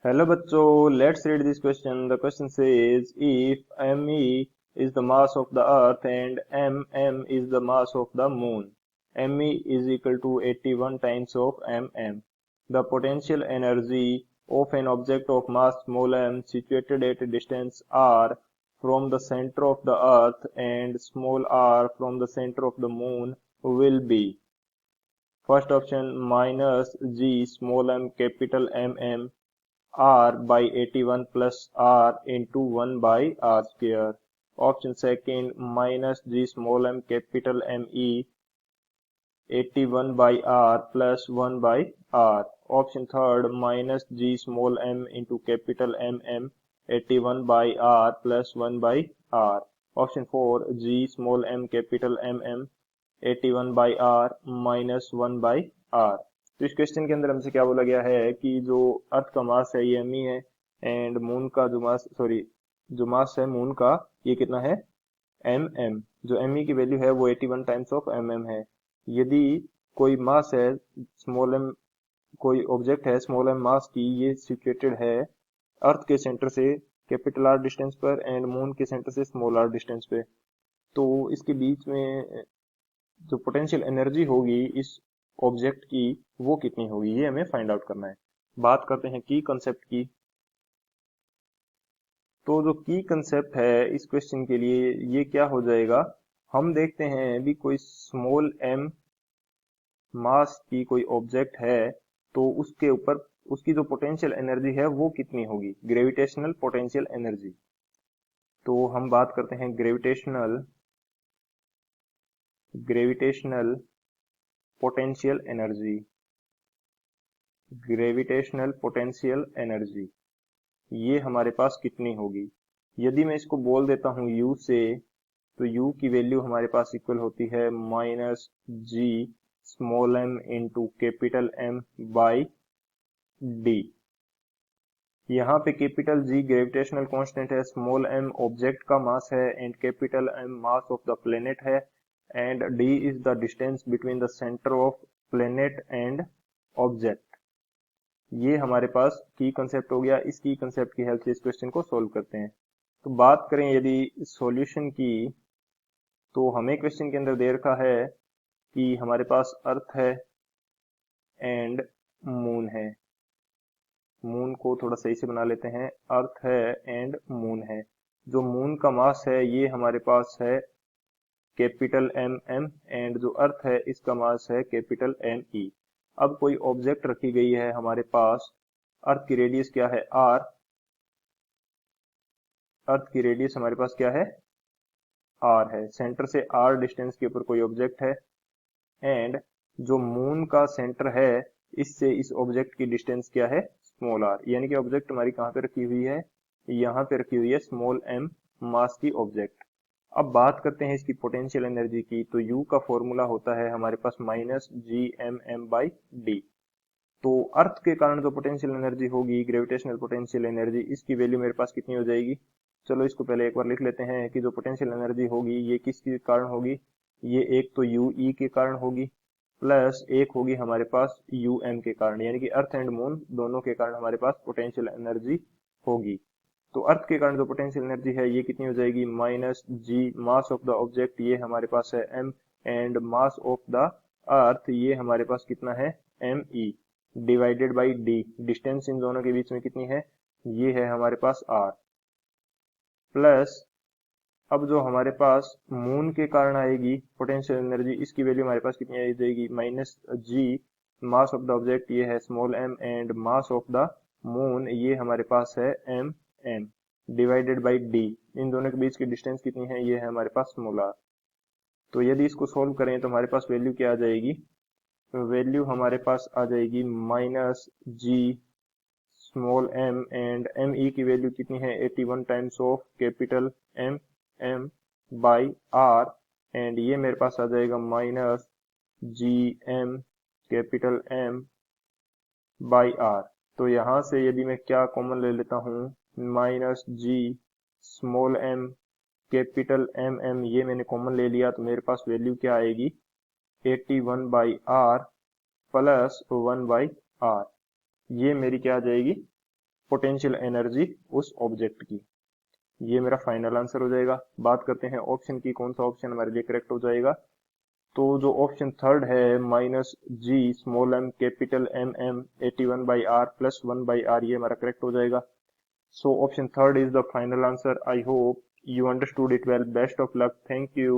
Hello बच्चों, let's read this question. The question says, if ME is the mass of the earth and MM is the mass of the moon, ME is equal to 81 times of MM. The potential energy of an object of mass small m situated at a distance r from the center of the earth and small r from the center of the moon will be. First option, minus g small m capital MM r by 81 plus r into 1 by r square. Option second, minus g small m capital ME 81 by r plus 1 by r. Option third, minus g small m into capital MM 81 by r plus 1 by r. Option four, g small m capital MM 81 by r minus 1 by r. तो इस question के अंदर हमसे क्या बोला गया है कि जो अर्थ का मास है ये एमई है एंड मून का जो मास है मून का ये कितना है एम जो एमई की वैल्यू है वो 81 टाइम्स ऑफ एम है। यदि कोई मास है स्मॉल एम, कोई ऑब्जेक्ट है स्मॉल एम मास की, ये सिचुएटेड है अर्थ के सेंटर से कैपिटल आर डिस्टेंस पर एंड मून के सेंटर से स्मॉल आर डिस्टेंस पे, तो इसके बीच में जो पोटेंशियल एनर्जी होगी इस ऑब्जेक्ट की वो कितनी होगी ये हमें फाइंड आउट करना है। बात करते हैं की कंसेप्ट की। तो जो की कंसेप्ट है इस क्वेश्चन के लिए ये क्या हो जाएगा, हम देखते हैं अभी कोई स्मॉल एम मास की कोई ऑब्जेक्ट है तो उसके ऊपर उसकी जो पोटेंशियल एनर्जी है वो कितनी होगी, ग्रेविटेशनल पोटेंशियल एनर्जी। तो हम बात करते हैं gravitational potential energy. Gravitational potential energy ये हमारे पास कितनी होगी। यदि मैं इसको बोल देता हूं U से, तो U की वैल्यू हमारे पास इक्वल होती है minus G small m into capital M by D. यहाँ पे कैपिटल G ग्रेविटेशनल कांस्टेंट है, स्मॉल m ऑब्जेक्ट का मास है and capital M mass of the planet है and D is the distance between the centre of planet and object. ये हमारे पास की concept हो गया। इस की कंसेप्ट की हेल्प से इस क्वेश्चन को सोल्व करते हैं। तो बात करें यदि सॉल्यूशन की, तो हमें क्वेश्चन के अंदर दे रखा है कि हमारे पास अर्थ है एंड मून है। मून को थोड़ा सही से बना लेते हैं, अर्थ है एंड मून है। जो मून का मास है ये हमारे पास है कैपिटल M एंड जो अर्थ है इसका मास है कैपिटल ME। अब कोई ऑब्जेक्ट रखी गई है हमारे पास, अर्थ की रेडियस क्या है r, अर्थ की रेडियस हमारे पास क्या है r है, सेंटर से r डिस्टेंस के ऊपर कोई ऑब्जेक्ट है एंड जो मून का सेंटर है इससे इस ऑब्जेक्ट की डिस्टेंस क्या है स्मॉल r, यानी कि ऑब्जेक्ट हमारी कहाँ पे रखी हुई है, यहाँ पे रखी हुई है स्मॉल m मास की ऑब्जेक्ट। अब बात करते हैं इसकी पोटेंशियल एनर्जी की। तो U का फॉर्मूला होता है हमारे पास minus G M by D. तो अर्थ के कारण जो पोटेंशियल एनर्जी होगी ग्रेविटेशनल पोटेंशियल एनर्जी, इसकी वैल्यू मेरे पास कितनी हो जाएगी। चलो इसको पहले एक बार लिख लेते हैं कि जो पोटेंशियल एनर्जी होगी ये किसके कारण होगी, ये एक तो UE के कारण होगी प्लस एक होगी हमारे पास UM के कारण, यानी कि अर्थ एंड मून दोनों के कारण हमारे पास पोटेंशियल एनर्जी होगी। तो अर्थ के कारण जो पोटेंशियल एनर्जी है ये कितनी हो जाएगी, minus G mass of the object ये हमारे पास है M and mass of the earth ये हमारे पास कितना है ME divided by D. Distance इन दोनों के बीच में कितनी है, ये है हमारे पास r प्लस अब जो हमारे पास मून के कारण आएगी पोटेंशियल एनर्जी, इसकी वैल्यू हमारे पास कितनी आ जाएगी, minus G mass of the object ये है small m and mass of the moon ये हमारे पास है M डिवाइडेड बाई डी। इन दोनों के बीच की डिस्टेंस कितनी है, ये है हमारे पास स्मॉल r। तो यदि इसको सोल्व करें तो हमारे पास वैल्यू क्या आ जाएगी, वैल्यू हमारे पास आ जाएगी minus G small m and ME की वैल्यू कितनी है 81 times of capital M by r and ये मेरे पास आ जाएगा minus G M capital M by r। तो यहाँ से यदि मैं क्या कॉमन ले लेता हूँ, minus G small m capital M ये मैंने कॉमन ले लिया, तो मेरे पास वैल्यू क्या आएगी 81 by r plus 1 by r, ये मेरी क्या आ जाएगी पोटेंशियल एनर्जी उस ऑब्जेक्ट की। ये मेरा फाइनल आंसर हो जाएगा। बात करते हैं ऑप्शन की, कौन सा ऑप्शन हमारे लिए करेक्ट हो जाएगा। तो जो ऑप्शन थर्ड है -g small m capital M m 81/r plus 1/r, ये हमारा करेक्ट हो जाएगा। So option third is the final answer. I hope you understood it well. Best of luck. Thank you.